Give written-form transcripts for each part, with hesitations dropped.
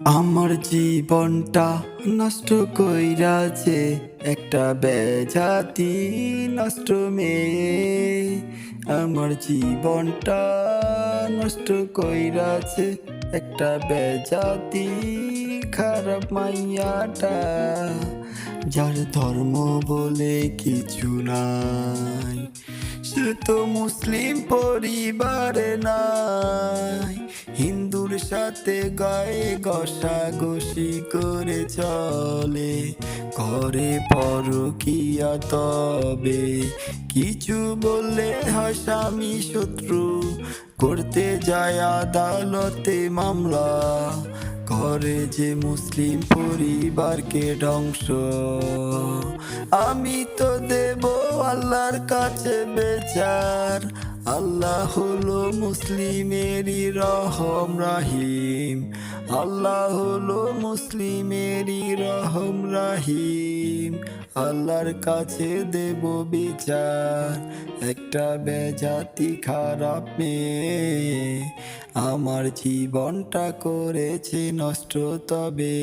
আমার জীবনটা নষ্ট কইরাছে একটা বেজাতি নষ্ট মেয়ে। আমার জীবনটা নষ্ট কইরাছে একটা বেজাতি খারাপ মাইয়াটা, যার ধর্ম বলে কিছু নাই, সে তো মুসলিম পরিবারে নাই। হিন্দুর সাথে গায়ে ঘষাঘষি করে চলে, করে পরকিয়া। তবে কিছু বললে হয় স্বামী শত্রু, করতে যায় আদালতে মামলা, করে যে মুসলিম পরিবারকে ধ্বংস। আমি তো দেব আল্লাহর কাছে বিচার, আল্লাহ হলো মুসলিমেরই রহম রাহিম, আল্লাহ হলো মুসলিমেরই রহম রাহিম। আল্লাহর কাছে দেব বিচার, একটা বেজাতি খারাপ মেয়ে আমার জীবনটা করেছে নষ্ট। তবে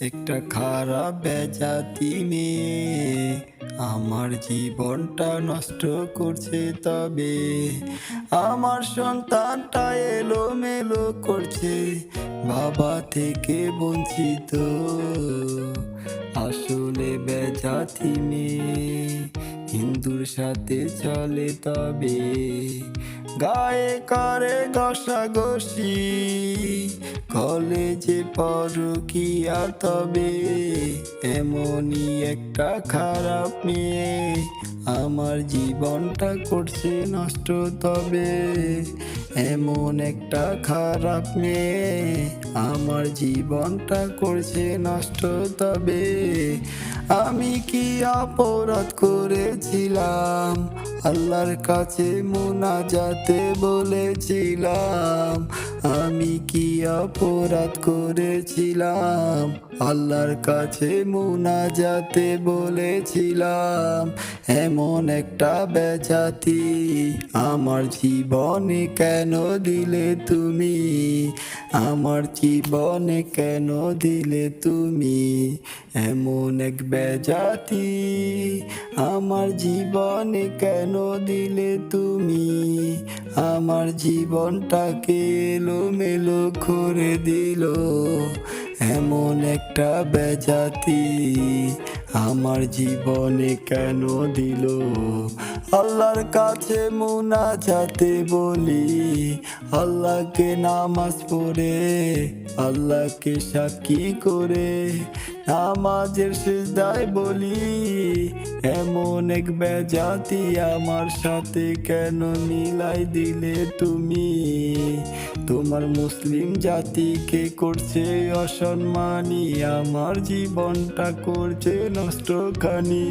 একটা খারাপ বেজাতি মেয়ে আমার জীবনটা নষ্ট করছে। তবে আমার সন্তানটা এলোমেলো করছে, বাবা থেকে বঞ্চিত। আসলে বেজাতি মেয়ে হিন্দুর সাথে চলে, তবে গায়ে করে ঘষাঘষি, কলেজে পরকিয়া। তবে এমনই একটা খারাপ মেয়ে আমার জীবনটা করছে নষ্ট। তবে এমন একটা খারাপ মেয়ে আমার জীবনটা করছে নষ্ট। তবে আমি কি অপরাধ করেছিলাম, আল্লাহর কাছে মুনাজাতে বলেছিলাম। আমি কি অপরাধ করেছিলাম, আল্লাহর কাছে মুনাজাতে বলেছিলাম। এমন একটা বেজাতি আমার জীবনে কেন দিলে তুমি, আমার জীবনে কেন দিলে তুমি। এমন এক বেজাতি আমার জীবনে কেন দিলে তুমি, আমার জীবনটাকে এলোমেলো করে দিল। এমন একটা বেজাতি আমার জীবনে কেন দিল। আল্লাহর কাছে মুনাজাতে বলি, আল্লাহকে নামাজ পড়ে, আল্লাহকে সাক্ষী করে নামাজের সিজদায় বলি, এমন এক বেজাতি আমার সাথে কেন মিলাই দিলে তুমি। তোমার মুসলিম জাতিকে করছে অসম্মানী, আমার জীবনটা করছে নষ্ট খানি।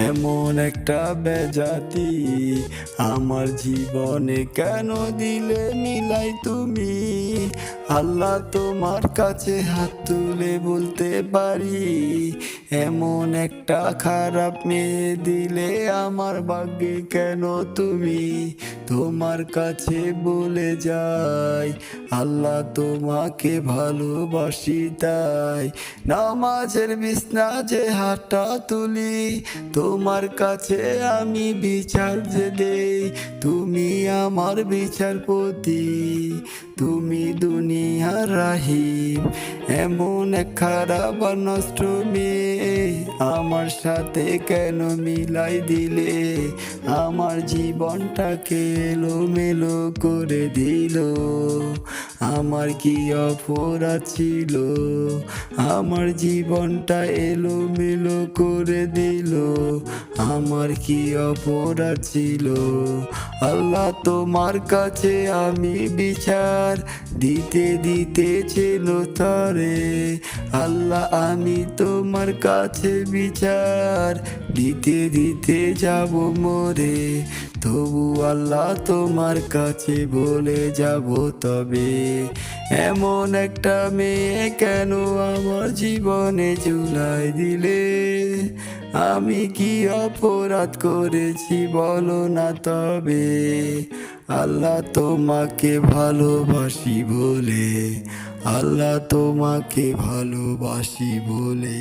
এমন একটা বেজাতি আমার জীবনে কেন দিলে মিলাই তুমি। আল্লাহ তোমার কাছে হাত তুলে বলতে পারি, এমন একটা খারাপ মেয়ে দিলে আমার ভাগ্যে কেন তুমি। তোমার কাছে বলে যাই, আল্লাহ তোমাকে ভালোবাসি তাই নামাজের বিছনা যে হাতটা তুলি, তোমার কাছে আমি বিচার যে দেই। তুমি আমার বিচারপতি, তুমি দুনিয়ার রাহিম। এমন এক খারাপ নষ্ট মেয়ে আমার সাথে কেন মিলাই দিলে, আমার জীবনটাকে এলোমেলো করে দিল। আমার কি অপরাধ ছিল, আমার জীবনটা এলোমেলো করে দিল। আমার কি অপরাধ ছিল, আল্লাহ তোমার কাছে আমি বিচার দিতে দিতে ছিল তরে। আল্লাহ আমি তোমার কাছে বিচার দিতে দিতে যাব মরে, তবু আল্লাহ তোমার কাছে বলে যাব। তবে এমন একটা মেয়ে কেন আমার জীবনে ঝুলাই দিলে, আমি কি অপরাধ করেছি বলো না তবে। আল্লাহ তোমাকে ভালোবাসি বলে, আল্লাহ তোমাকে ভালোবাসি বলে।